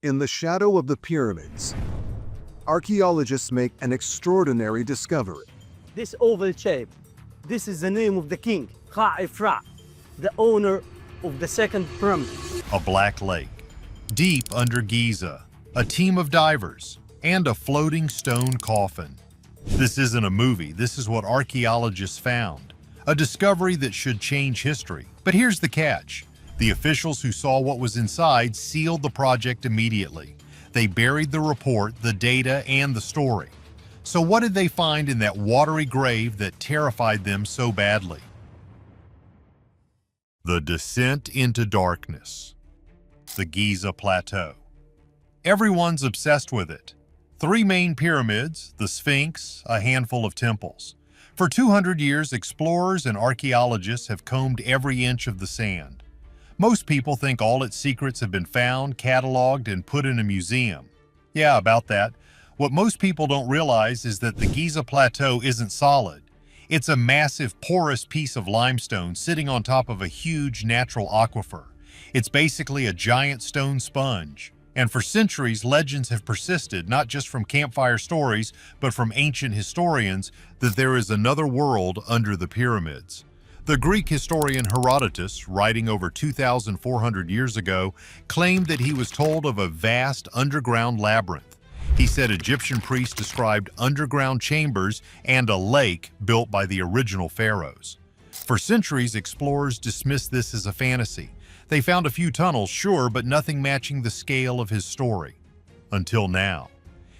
In the shadow of the pyramids, archaeologists make an extraordinary discovery. This oval shape, this is the name of the king, Kha'ifra, the owner of the second pyramid. A black lake, deep under Giza, a team of divers, and a floating stone coffin. This isn't a movie, this is what archaeologists found. A discovery that should change history. But here's the catch. The officials who saw what was inside sealed the project immediately. They buried the report, the data, and the story. So what did they find in that watery grave that terrified them so badly? The descent into darkness. The Giza Plateau. Everyone's obsessed with it. 3 main pyramids, the Sphinx, a handful of temples. For 200 years, explorers and archaeologists have combed every inch of the sand. Most people think all its secrets have been found, cataloged, and put in a museum. Yeah, about that. What most people don't realize is that the Giza Plateau isn't solid. It's a massive, porous piece of limestone sitting on top of a huge natural aquifer. It's basically a giant stone sponge. And for centuries, legends have persisted, not just from campfire stories, but from ancient historians, that there is another world under the pyramids. The Greek historian Herodotus, writing over 2,400 years ago, claimed that he was told of a vast underground labyrinth. He said Egyptian priests described underground chambers and a lake built by the original pharaohs. For centuries, explorers dismissed this as a fantasy. They found a few tunnels, sure, but nothing matching the scale of his story. Until now.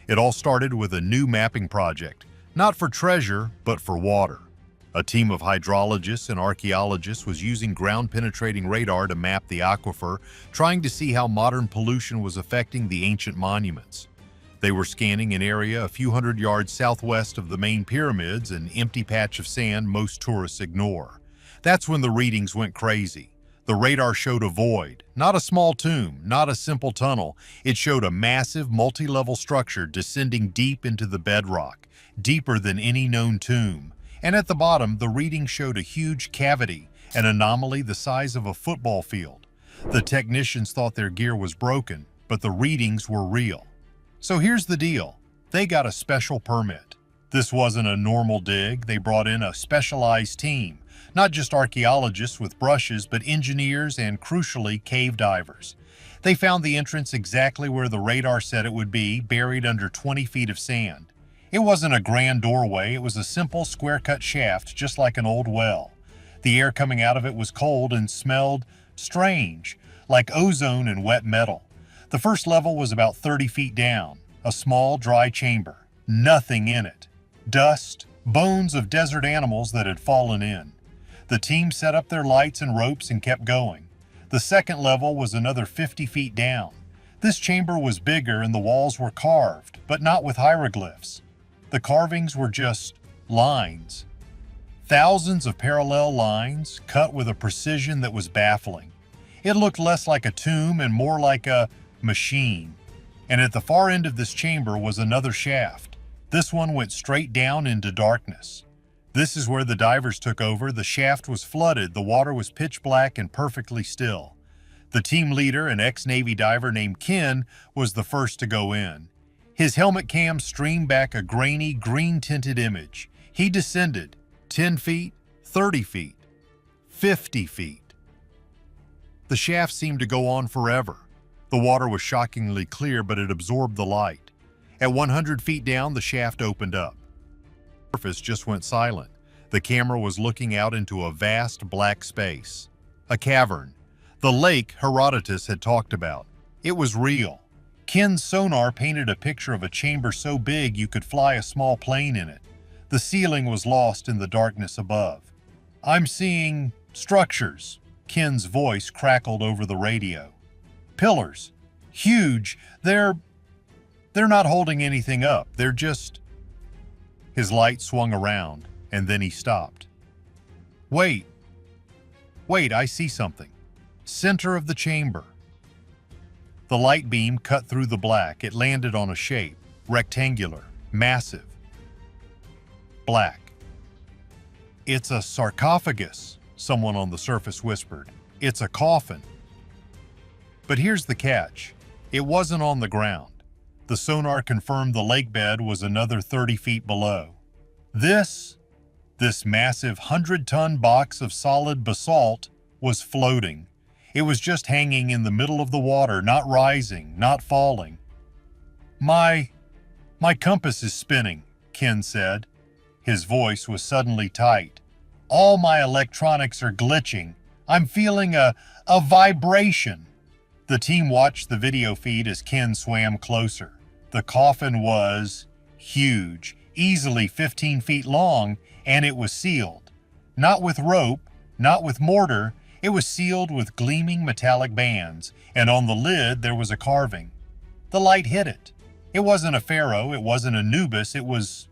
It all started with a new mapping project, not for treasure, but for water. A team of hydrologists and archaeologists was using ground-penetrating radar to map the aquifer, trying to see how modern pollution was affecting the ancient monuments. They were scanning an area a few hundred yards southwest of the main pyramids, an empty patch of sand most tourists ignore. That's when the readings went crazy. The radar showed a void, not a small tomb, not a simple tunnel. It showed a massive, multi-level structure descending deep into the bedrock, deeper than any known tomb. And at the bottom, the reading showed a huge cavity, an anomaly the size of a football field. The technicians thought their gear was broken, but the readings were real. So here's the deal. They got a special permit. This wasn't a normal dig. They brought in a specialized team. Not just archaeologists with brushes, but engineers and, crucially, cave divers. They found the entrance exactly where the radar said it would be, buried under 20 feet of sand. It wasn't a grand doorway, it was a simple square-cut shaft, just like an old well. The air coming out of it was cold and smelled strange, like ozone and wet metal. The first level was about 30 feet down, a small, dry chamber. Nothing in it. Dust, bones of desert animals that had fallen in. The team set up their lights and ropes and kept going. The second level was another 50 feet down. This chamber was bigger and the walls were carved, but not with hieroglyphs. The carvings were just lines. Thousands of parallel lines, cut with a precision that was baffling. It looked less like a tomb and more like a machine. And at the far end of this chamber was another shaft. This one went straight down into darkness. This is where the divers took over. The shaft was flooded, the water was pitch black and perfectly still. The team leader, an ex-Navy diver named Ken, was the first to go in. His helmet cam streamed back a grainy, green-tinted image. He descended 10 feet, 30 feet, 50 feet. The shaft seemed to go on forever. The water was shockingly clear, but it absorbed the light. At 100 feet down, the shaft opened up. The surface just went silent. The camera was looking out into a vast black space. A cavern. The lake Herodotus had talked about. It was real. Ken's sonar painted a picture of a chamber so big you could fly a small plane in it. The ceiling was lost in the darkness above. "I'm seeing structures," Ken's voice crackled over the radio. "Pillars. Huge. They're not holding anything up. They're just..." His light swung around, and then he stopped. Wait, I see something. Center of the chamber. The light beam cut through the black. It landed on a shape, rectangular, massive, black. "It's a sarcophagus," someone on the surface whispered. "It's a coffin." But here's the catch. It wasn't on the ground. The sonar confirmed the lake bed was another 30 feet below. This massive 100-ton box of solid basalt was floating. It was just hanging in the middle of the water, not rising, not falling. My compass is spinning, Ken said. His voice was suddenly tight. All my electronics are glitching. I'm feeling a vibration. The team watched the video feed as Ken swam closer. The coffin was huge, easily 15 feet long, and it was sealed. Not with rope, not with mortar, it was sealed with gleaming metallic bands, and on the lid there was a carving. The light hit it. It wasn't a pharaoh, it wasn't Anubis, it was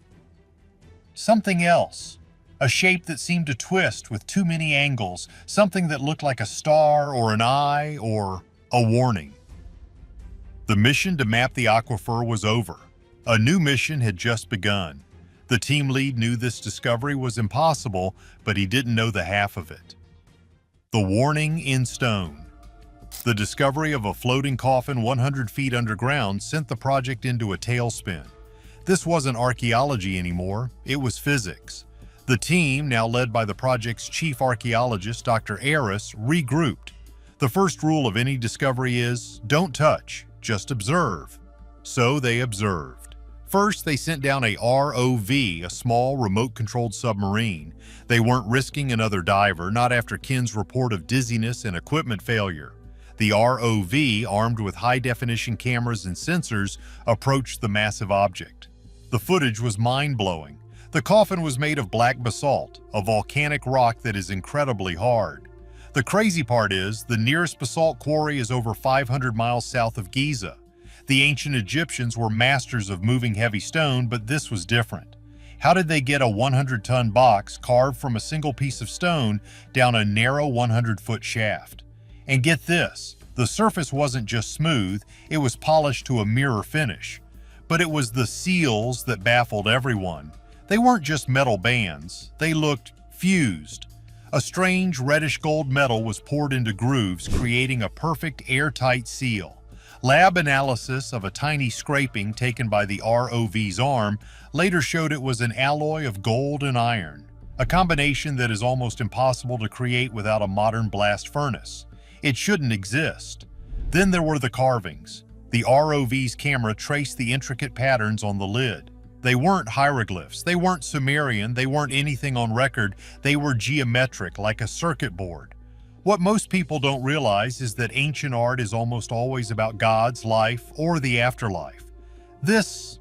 something else. A shape that seemed to twist with too many angles, something that looked like a star or an eye or a warning. The mission to map the aquifer was over. A new mission had just begun. The team lead knew this discovery was impossible, but he didn't know the half of it. The warning in stone. The discovery of a floating coffin 100 feet underground sent the project into a tailspin. This wasn't archaeology anymore, it was physics. The team, now led by the project's chief archaeologist, Dr. Aris, regrouped. The first rule of any discovery is, don't touch, just observe. So they observed. First, they sent down a ROV, a small remote-controlled submarine. They weren't risking another diver, not after Ken's report of dizziness and equipment failure. The ROV, armed with high-definition cameras and sensors, approached the massive object. The footage was mind-blowing. The coffin was made of black basalt, a volcanic rock that is incredibly hard. The crazy part is, the nearest basalt quarry is over 500 miles south of Giza. The ancient Egyptians were masters of moving heavy stone, but this was different. How did they get a 100-ton box carved from a single piece of stone down a narrow 100-foot shaft? And get this, the surface wasn't just smooth, it was polished to a mirror finish. But it was the seals that baffled everyone. They weren't just metal bands, they looked fused. A strange reddish gold metal was poured into grooves, creating a perfect airtight seal. Lab analysis of a tiny scraping taken by the ROV's arm later showed it was an alloy of gold and iron, a combination that is almost impossible to create without a modern blast furnace. It shouldn't exist. Then there were the carvings. The ROV's camera traced the intricate patterns on the lid. They weren't hieroglyphs, they weren't Sumerian, they weren't anything on record, they were geometric, like a circuit board. What most people don't realize is that ancient art is almost always about gods, life, or the afterlife. This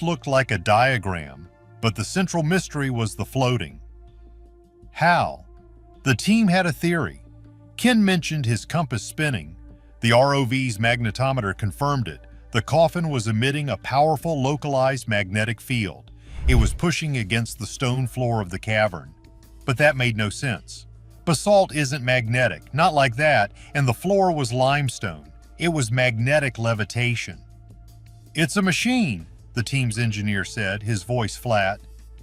looked like a diagram, but the central mystery was the floating. How? The team had a theory. Ken mentioned his compass spinning. The ROV's magnetometer confirmed it. The coffin was emitting a powerful localized magnetic field. It was pushing against the stone floor of the cavern. But that made no sense. Basalt isn't magnetic, not like that, and the floor was limestone. It was magnetic levitation. It's a machine, the team's engineer said, his voice flat.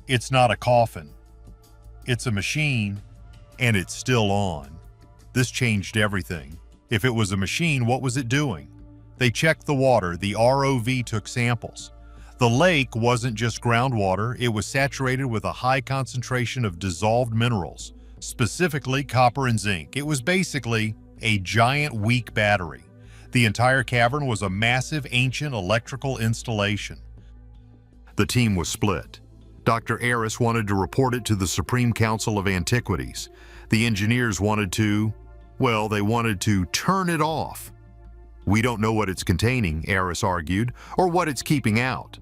It's not a coffin. It's a machine, and it's still on. This changed everything. If it was a machine, what was it doing? They checked the water, the ROV took samples. The lake wasn't just groundwater, it was saturated with a high concentration of dissolved minerals, specifically copper and zinc. It was basically a giant weak battery. The entire cavern was a massive ancient electrical installation. The team was split. Dr. Aris wanted to report it to the Supreme Council of Antiquities. The engineers wanted to, well, they wanted to turn it off. We don't know what it's containing, Aris argued, or what it's keeping out.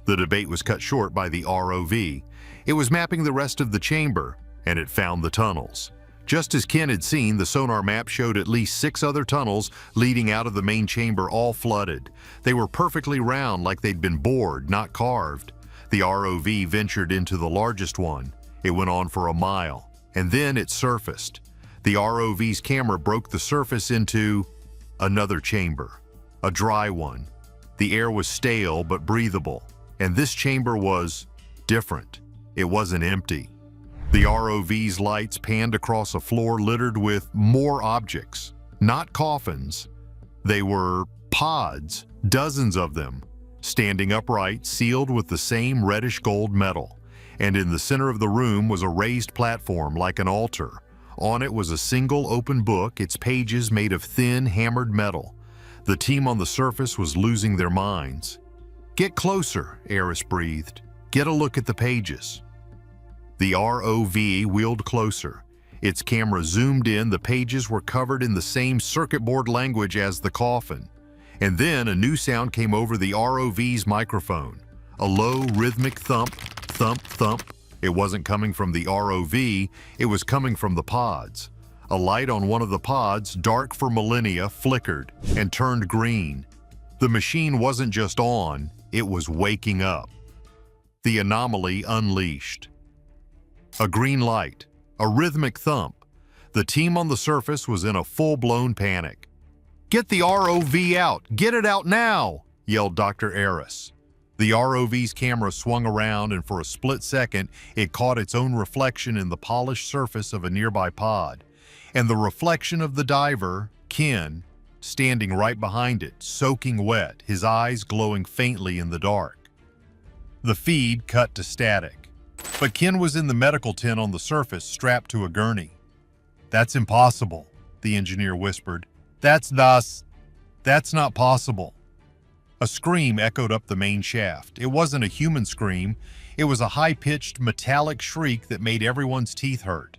The debate was cut short by the ROV. It was mapping the rest of the chamber, and it found the tunnels. Just as Ken had seen, the sonar map showed at least 6 other tunnels leading out of the main chamber, all flooded. They were perfectly round, like they'd been bored, not carved. The ROV ventured into the largest one. It went on for a mile, and then it surfaced. The ROV's camera broke the surface into another chamber, a dry one. The air was stale but breathable, and this chamber was different. It wasn't empty. The ROV's lights panned across a floor littered with more objects, not coffins. They were Pods, dozens of them, standing upright, sealed with the same reddish-gold metal. And in the center of the room was a raised platform like an altar. On it was a single open book, its pages made of thin, hammered metal. The team on the surface was losing their minds. "Get closer," Eris breathed. "Get a look at the pages." The ROV wheeled closer. Its camera zoomed in. The pages were covered in the same circuit board language as the Coffin. And then a new sound came over the ROV's microphone. A low, rhythmic thump, thump, thump. It wasn't coming from the ROV, it was coming from the pods. A light on one of the pods, dark for millennia, flickered and turned green. The machine wasn't just on, it was waking up. The anomaly unleashed. A green light, a rhythmic thump. The team on the surface was in a full-blown panic. "Get the ROV out! Get it out now!" yelled Dr. Eris. The ROV's camera swung around, and for a split second, it caught its own reflection in the polished surface of a nearby pod, and the reflection of the diver, Ken, standing right behind it, soaking wet, his eyes glowing faintly in the dark. The feed cut to static, but Ken was in the medical tent on the surface, strapped to a gurney. "That's impossible," the engineer whispered. That's not possible." A scream echoed up the main shaft. It wasn't a human scream. It was a high-pitched, metallic shriek that made everyone's teeth hurt.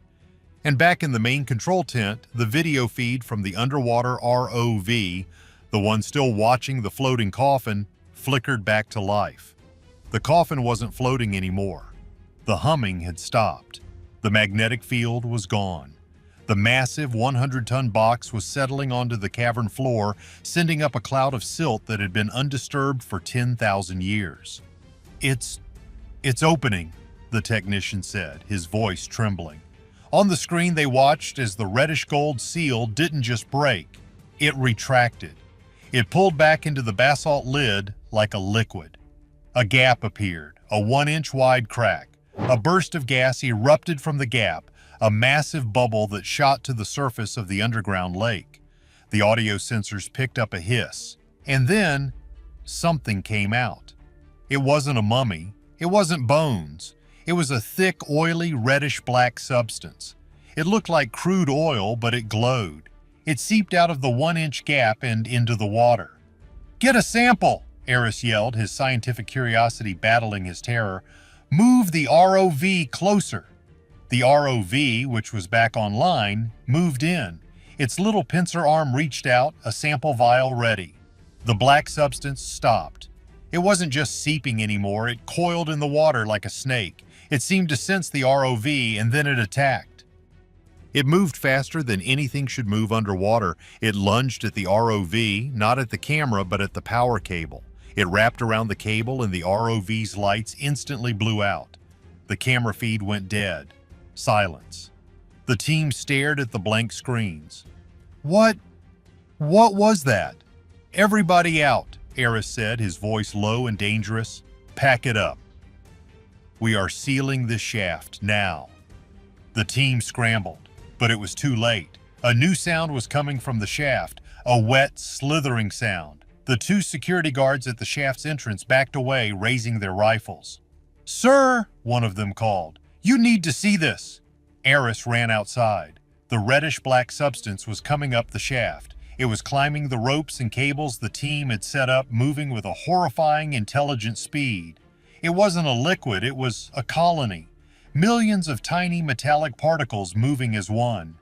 And back in the main control tent, the video feed from the underwater ROV, the one still watching the floating coffin, flickered back to life. The coffin wasn't floating anymore. The humming had stopped. The magnetic field was gone. The massive 100-ton box was settling onto the cavern floor, sending up a cloud of silt that had been undisturbed for 10,000 years. It's opening," the technician said, his voice trembling. On the screen they watched as the reddish-gold seal didn't just break, it retracted. It pulled back into the basalt lid like a liquid. A gap appeared, a 1-inch wide crack. A burst of gas erupted from the gap, a massive bubble that shot to the surface of the underground lake. The audio sensors picked up a hiss, and then something came out. It wasn't a mummy, it wasn't bones. It was a thick, oily, reddish-black substance. It looked like crude oil, but it glowed. It seeped out of the 1-inch gap and into the water. "Get a sample!" Eris yelled, his scientific curiosity battling his terror. "Move the ROV closer." The ROV, which was back online, moved in. Its little pincer arm reached out, a sample vial ready. The black substance stopped. It wasn't just seeping anymore, it coiled in the water like a snake. It seemed to sense the ROV, and then it attacked. It moved faster than anything should move underwater. It lunged at the ROV, not at the camera, but at the power cable. It wrapped around the cable, and the ROV's lights instantly blew out. The camera feed went dead. Silence. The team stared at the blank screens. What was that?" "Everybody out," Eris said, his voice low and dangerous. "Pack it up. We are sealing this shaft now." The team scrambled, but it was too late. A new sound was coming from the shaft, a wet, slithering sound. The 2 security guards at the shaft's entrance backed away, raising their rifles. "Sir," one of them called, "you need to see this." Eris ran outside. The reddish-black substance was coming up the shaft. It was climbing the ropes and cables the team had set up, moving with a horrifying, intelligent speed. It wasn't a liquid, it was a colony. Millions of tiny metallic particles moving as one.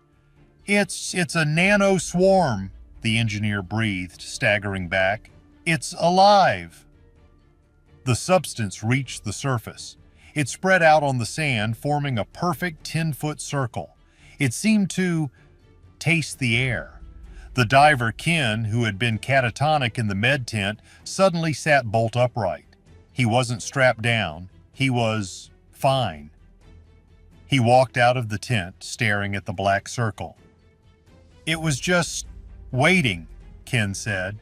It's a nano swarm," the engineer breathed, staggering back. "It's alive." The substance reached the surface. It spread out on the sand, forming a perfect 10-foot circle. It seemed to taste the air. The diver, Ken, who had been catatonic in the med tent, suddenly sat bolt upright. He wasn't strapped down. He was fine. He walked out of the tent, staring at the black circle. "It was just waiting," Ken said.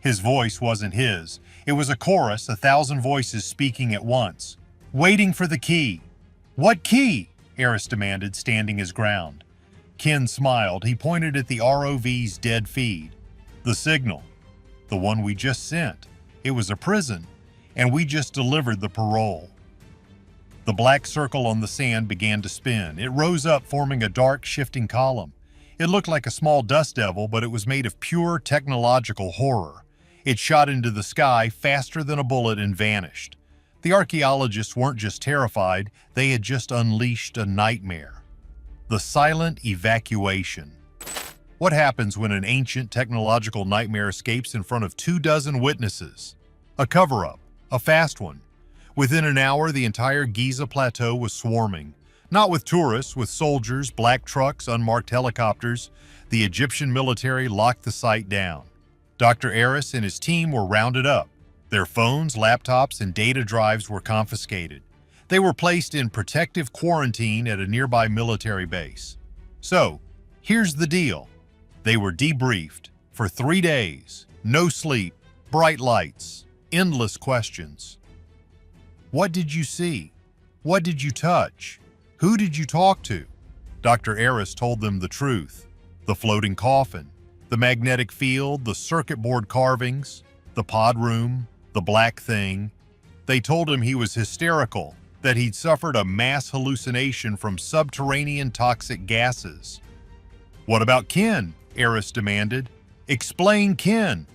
His voice wasn't his. It was a chorus, 1,000 voices speaking at once. "Waiting for the key." "What key?" Eris demanded, standing his ground. Ken smiled. He pointed at the ROV's dead feed. The the one we just sent. It was a prison, and we just delivered the parole. The black circle on the sand began to spin. It rose up, forming a dark, shifting column. It looked like a small dust devil, but it was made of pure technological horror. It shot into the sky faster than a bullet and vanished. The archaeologists weren't just terrified, they had just unleashed a nightmare. The silent evacuation. What happens when an ancient technological nightmare escapes in front of 24 witnesses? A cover-up, a fast one. Within an hour, the entire Giza plateau was swarming. Not with tourists, with soldiers, black trucks, unmarked helicopters. The Egyptian military locked the site down. Dr. Aris and his team were rounded up. Their phones, laptops, and data drives were confiscated. They were placed in protective quarantine at a nearby military base. So, here's the deal. They were debriefed for 3 days. No sleep, bright lights, endless questions. What did you see? What did you touch? Who did you talk to? Dr. Aris told them the truth. The floating coffin, the magnetic field, the circuit board carvings, the pod room, the black thing. They told him he was hysterical, that he'd suffered a mass hallucination from subterranean toxic gases. What about Ken? Aris demanded. Explain Ken.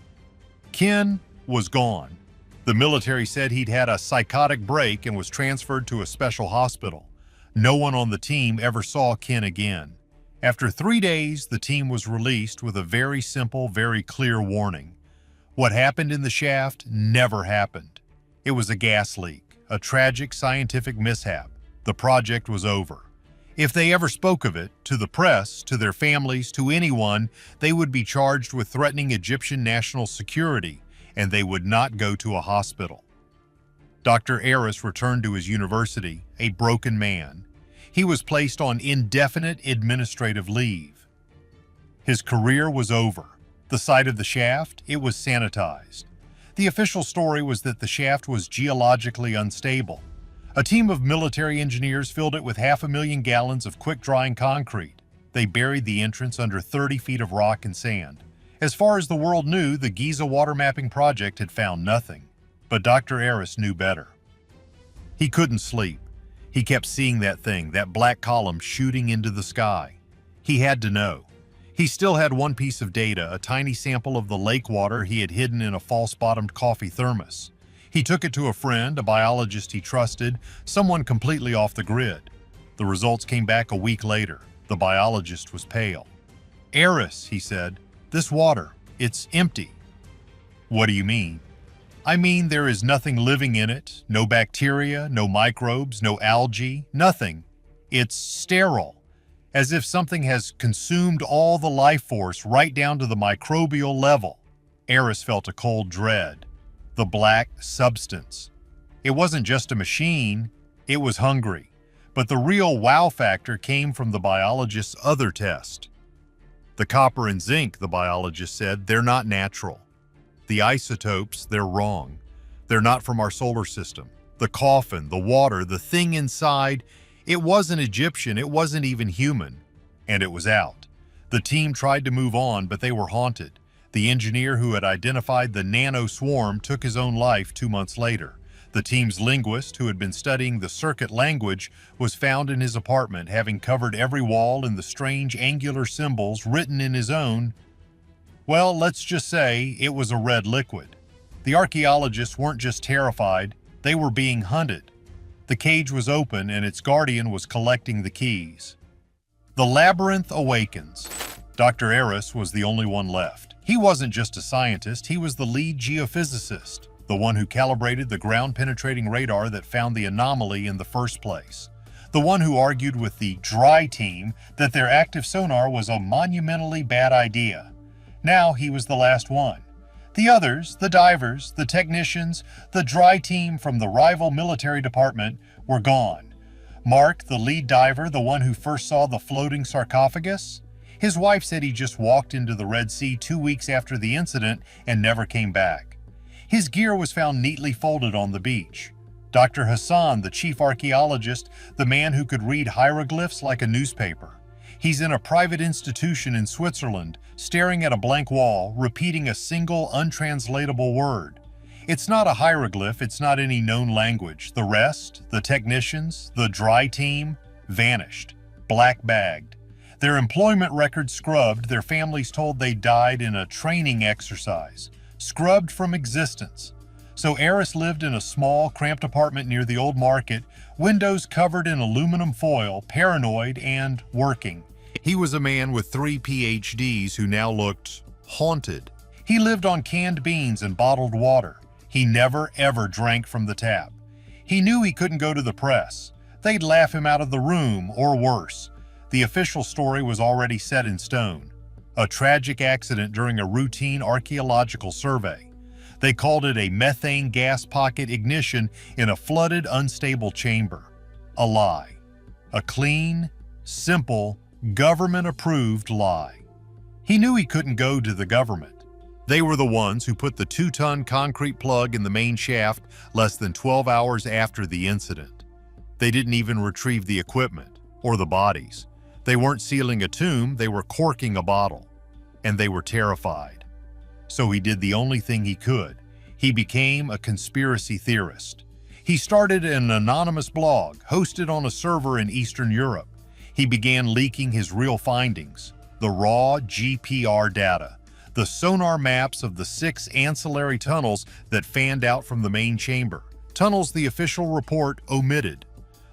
Ken was gone. The military said he'd had a psychotic break and was transferred to a special hospital. No one on the team ever saw Ken again. After 3 days, the team was released with a very simple, very clear warning. What happened in the shaft never happened. It was a gas leak, a tragic scientific mishap. The project was over. If they ever spoke of it, to the press, to their families, to anyone, they would be charged with threatening Egyptian national security, and they would not go to a hospital. Dr. Aris returned to his university, a broken man. He was placed on indefinite administrative leave. His career was over. The site of the shaft, it was sanitized. The official story was that the shaft was geologically unstable. A team of military engineers filled it with 500,000 gallons of quick-drying concrete. They buried the entrance under 30 feet of rock and sand. As far as the world knew, the Giza water mapping project had found nothing. But Dr. Aris knew better. He couldn't sleep. He kept seeing that thing, that black column shooting into the sky. He had to know. He still had one piece of data, a tiny sample of the lake water he had hidden in a false-bottomed coffee thermos. He took it to a friend, a biologist he trusted, someone completely off the grid. The results came back a week later. The biologist was pale. Aris, he said, this water, it's empty. What do you mean? I mean there is nothing living in it, no bacteria, no microbes, no algae, nothing. It's sterile, as if something has consumed all the life force right down to the microbial level. Aris felt a cold dread. The black substance. It wasn't just a machine, it was hungry. But the real wow factor came from the biologist's other test. The copper and zinc, the biologist said, they're not natural. The isotopes, they're wrong. They're not from our solar system. The coffin, the water, the thing inside, it wasn't Egyptian, it wasn't even human. And it was out. The team tried to move on, but they were haunted. The engineer who had identified the nano swarm took his own life 2 months later. The team's linguist, who had been studying the circuit language, was found in his apartment, having covered every wall in the strange angular symbols written in his own. Well, let's just say it was a red liquid. The archaeologists weren't just terrified, they were being hunted. The cage was open and its guardian was collecting the keys. The labyrinth awakens. Dr. Aris was the only one left. He wasn't just a scientist, he was the lead geophysicist, the one who calibrated the ground-penetrating radar that found the anomaly in the first place, the one who argued with the dry team that their active sonar was a monumentally bad idea. Now he was the last one. The others, the divers, the technicians, the dry team from the rival military department, were gone. Mark, the lead diver, the one who first saw the floating sarcophagus, his wife said he just walked into the Red Sea 2 weeks after the incident and never came back. His gear was found neatly folded on the beach. Dr. Hassan, the chief archaeologist, the man who could read hieroglyphs like a newspaper, He's in a private institution in Switzerland, staring at a blank wall, repeating a single untranslatable word. It's not a hieroglyph, it's not any known language. The rest, the technicians, the dry team, vanished, black-bagged. Their employment records scrubbed, their families told they died in a training exercise, scrubbed from existence. So Eris lived in a small, cramped apartment near the old market, windows covered in aluminum foil, paranoid and working. He was a man with 3 PhDs who now looked haunted. He lived on canned beans and bottled water. He never, ever drank from the tap. He knew he couldn't go to the press. They'd laugh him out of the room, or worse. The official story was already set in stone. A tragic accident during a routine archaeological survey. They called it a methane gas pocket ignition in a flooded, unstable chamber. A lie. A clean, simple, government-approved lie. He knew he couldn't go to the government. They were the ones who put the 2-ton concrete plug in the main shaft less than 12 hours after the incident. They didn't even retrieve the equipment or the bodies. They weren't sealing a tomb, they were corking a bottle. And they were terrified. So he did the only thing he could. He became a conspiracy theorist. He started an anonymous blog, hosted on a server in Eastern Europe. He began leaking his real findings, the raw GPR data, the sonar maps of the 6 ancillary tunnels that fanned out from the main chamber, tunnels the official report omitted,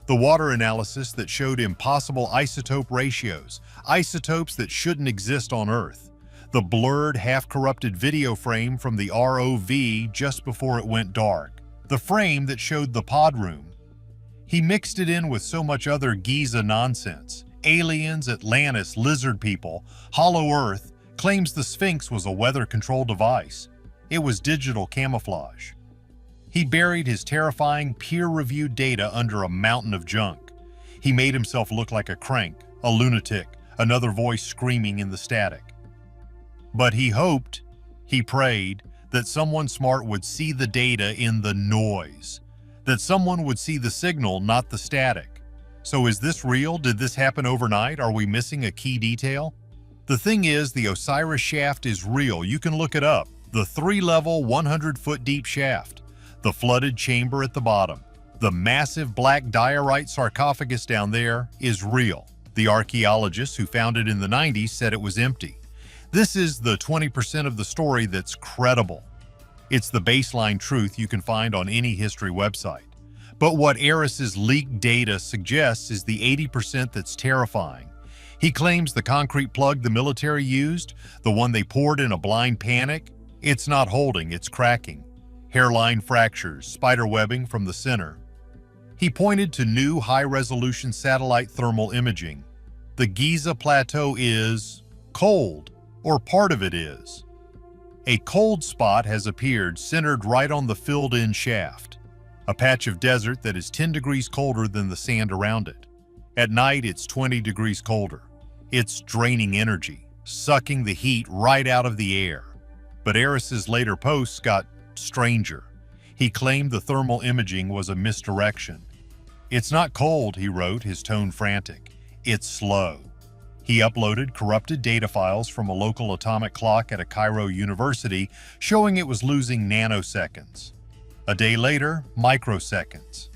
the water analysis that showed impossible isotope ratios, isotopes that shouldn't exist on Earth, the blurred, half-corrupted video frame from the ROV just before it went dark, the frame that showed the pod room. He mixed it in with so much other Giza nonsense. Aliens, Atlantis, lizard people, Hollow Earth, claims the Sphinx was a weather control device. It was digital camouflage. He buried his terrifying, peer-reviewed data under a mountain of junk. He made himself look like a crank, a lunatic, another voice screaming in the static. But he hoped, he prayed, that someone smart would see the data in the noise, that someone would see the signal, not the static. So is this real? Did this happen overnight? Are we missing a key detail? The thing is, the Osiris shaft is real. You can look it up. The 3-level, 100-foot deep shaft. The flooded chamber at the bottom. The massive black diorite sarcophagus down there is real. The archaeologists who found it in the 90s said it was empty. This is the 20% of the story that's credible. It's the baseline truth you can find on any history website. But what Eris's leaked data suggests is the 80% that's terrifying. He claims the concrete plug the military used, the one they poured in a blind panic, it's not holding, it's cracking. Hairline fractures, spider webbing from the center. He pointed to new high-resolution satellite thermal imaging. The Giza Plateau is cold, or part of it is. A cold spot has appeared centered right on the filled-in shaft, a patch of desert that is 10 degrees colder than the sand around it. At night, it's 20 degrees colder. It's draining energy, sucking the heat right out of the air. But Eris's later posts got stranger. He claimed the thermal imaging was a misdirection. "It's not cold," he wrote, his tone frantic. "It's slow." He uploaded corrupted data files from a local atomic clock at a Cairo university showing it was losing nanoseconds. A day later, microseconds.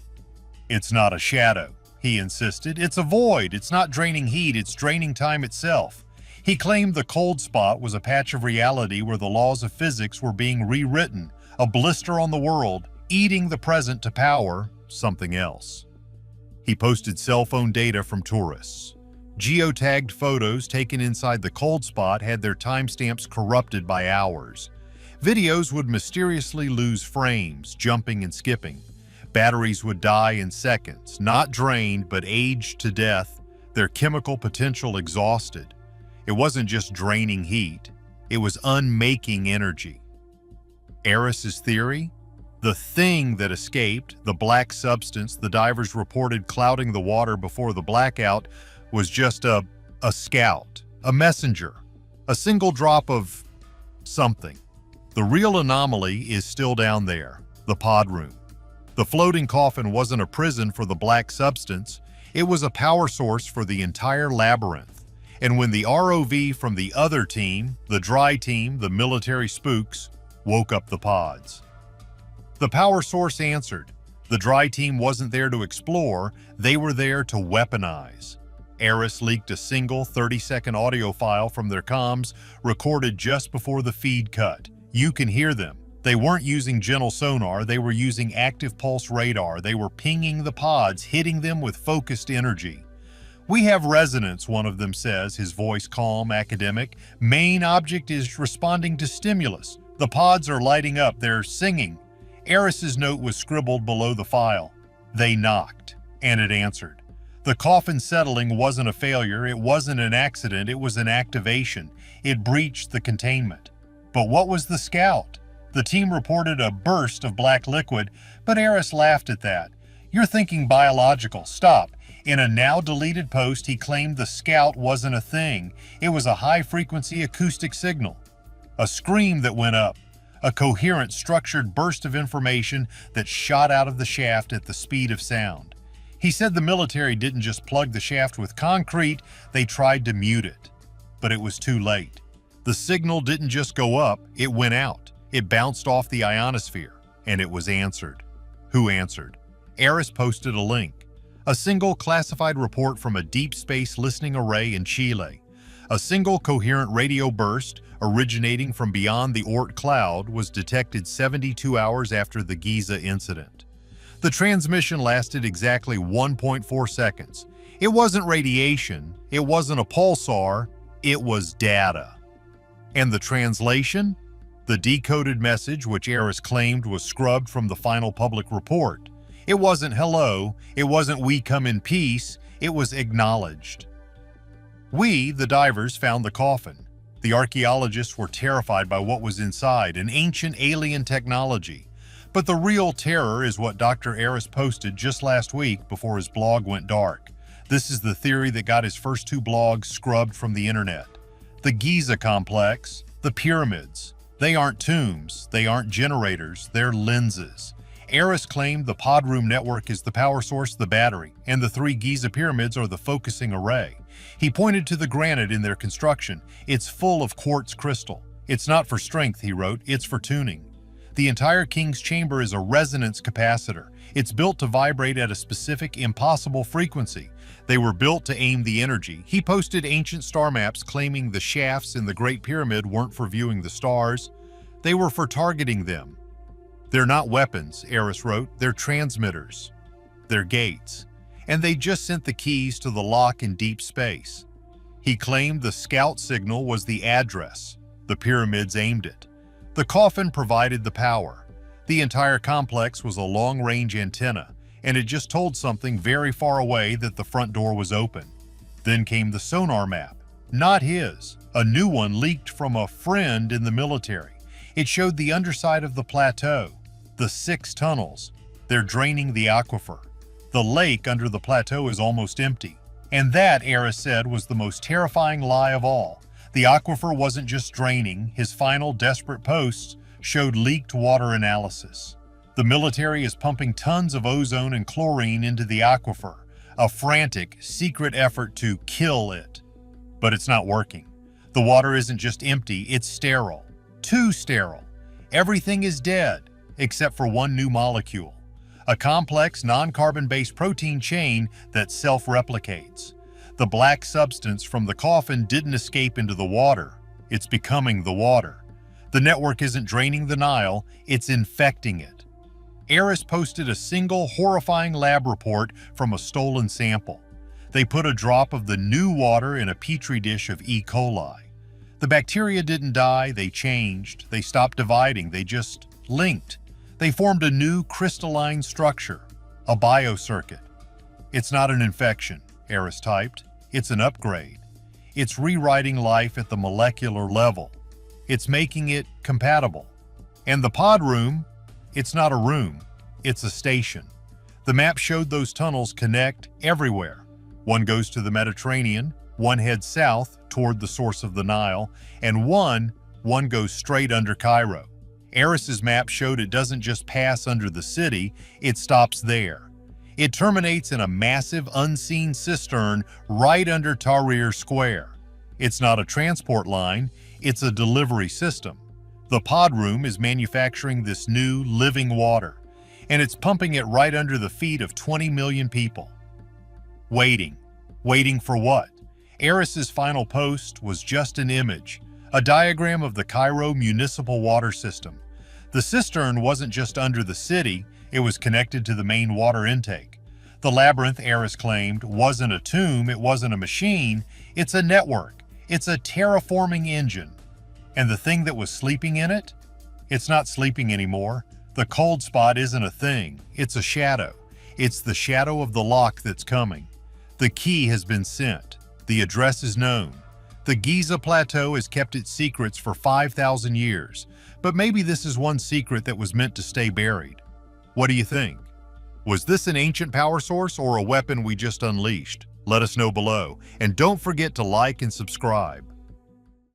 "It's not a shadow," he insisted. "It's a void. It's not draining heat, it's draining time itself." He claimed the cold spot was a patch of reality where the laws of physics were being rewritten, a blister on the world, eating the present to power something else. He posted cell phone data from tourists. Geotagged photos taken inside the cold spot had their timestamps corrupted by hours. Videos would mysteriously lose frames, jumping and skipping. Batteries would die in seconds, not drained but aged to death, their chemical potential exhausted. It wasn't just draining heat, it was unmaking energy. Eris's theory? The thing that escaped, the black substance the divers reported clouding the water before the blackout, was just a scout, a messenger, a single drop of something. The real anomaly is still down there, the pod room. The floating coffin wasn't a prison for the black substance, it was a power source for the entire labyrinth. And when the ROV from the other team, the dry team, the military spooks, woke up the pods. The power source answered. The dry team wasn't there to explore, they were there to weaponize. Eris leaked a single 30-second audio file from their comms, recorded just before the feed cut. You can hear them. They weren't using gentle sonar, they were using active pulse radar. They were pinging the pods, hitting them with focused energy. "We have resonance," one of them says, his voice calm, academic. "Main object is responding to stimulus. The pods are lighting up, they're singing." Eris's note was scribbled below the file. They knocked, and it answered. The coffin settling wasn't a failure, it wasn't an accident, it was an activation. It breached the containment. But what was the scout? The team reported a burst of black liquid, but Eris laughed at that. "You're thinking biological, stop." In a now-deleted post, he claimed the scout wasn't a thing. It was a high-frequency acoustic signal. A scream that went up. A coherent, structured burst of information that shot out of the shaft at the speed of sound. He said the military didn't just plug the shaft with concrete, they tried to mute it. But it was too late. The signal didn't just go up, it went out. It bounced off the ionosphere, and it was answered. Who answered? Eris posted a link. A single classified report from a deep space listening array in Chile. A single coherent radio burst, originating from beyond the Oort cloud, was detected 72 hours after the Giza incident. The transmission lasted exactly 1.4 seconds. It wasn't radiation, it wasn't a pulsar, it was data. And the translation? The decoded message, which Eris claimed was scrubbed from the final public report. It wasn't hello, it wasn't we come in peace, it was acknowledged. We, the divers, found the coffin. The archaeologists were terrified by what was inside, an ancient alien technology. But the real terror is what Dr. Eris posted just last week before his blog went dark. This is the theory that got his first 2 blogs scrubbed from the internet. The Giza complex, the pyramids. They aren't tombs, they aren't generators, they're lenses. Eris claimed the pod room network is the power source, the battery, and the 3 Giza pyramids are the focusing array. He pointed to the granite in their construction. It's full of quartz crystal. It's not for strength, he wrote, it's for tuning. The entire king's chamber is a resonance capacitor. It's built to vibrate at a specific, impossible frequency. They were built to aim the energy. He posted ancient star maps claiming the shafts in the Great Pyramid weren't for viewing the stars. They were for targeting them. They're not weapons, Eris wrote. They're transmitters. They're gates. And they just sent the keys to the lock in deep space. He claimed the scout signal was the address. The pyramids aimed it. The coffin provided the power. The entire complex was a long-range antenna, and it just told something very far away that the front door was open. Then came the sonar map. Not his. A new one leaked from a friend in the military. It showed the underside of the plateau. The 6 tunnels. They're draining the aquifer. The lake under the plateau is almost empty. And that, Eris said, was the most terrifying lie of all. The aquifer wasn't just draining. His final desperate posts showed leaked water analysis. The military is pumping tons of ozone and chlorine into the aquifer, a frantic, secret effort to kill it. But it's not working. The water isn't just empty, it's sterile. Too sterile. Everything is dead, except for one new molecule. A complex, non-carbon-based protein chain that self-replicates. The black substance from the coffin didn't escape into the water. It's becoming the water. The network isn't draining the Nile, it's infecting it. Eris posted a single horrifying lab report from a stolen sample. They put a drop of the new water in a petri dish of E. coli. The bacteria didn't die, they changed. They stopped dividing, they just linked. They formed a new crystalline structure, a biocircuit. It's not an infection, Eris typed. It's an upgrade. It's rewriting life at the molecular level. It's making it compatible. And the pod room, it's not a room, it's a station. The map showed those tunnels connect everywhere. One goes to the Mediterranean, one heads south toward the source of the Nile, and one goes straight under Cairo. Eris's map showed it doesn't just pass under the city, it stops there. It terminates in a massive unseen cistern right under Tahrir Square. It's not a transport line, it's a delivery system. The pod room is manufacturing this new, living water, and it's pumping it right under the feet of 20 million people. Waiting. Waiting for what? Eris's final post was just an image, a diagram of the Cairo municipal water system. The cistern wasn't just under the city, it was connected to the main water intake. The labyrinth, Eris claimed, wasn't a tomb, it wasn't a machine, it's a network. It's a terraforming engine. And the thing that was sleeping in it? It's not sleeping anymore. The cold spot isn't a thing, it's a shadow. It's the shadow of the lock that's coming. The key has been sent. The address is known. The Giza Plateau has kept its secrets for 5,000 years, but maybe this is one secret that was meant to stay buried. What do you think? Was this an ancient power source or a weapon we just unleashed? Let us know below, and don't forget to like and subscribe.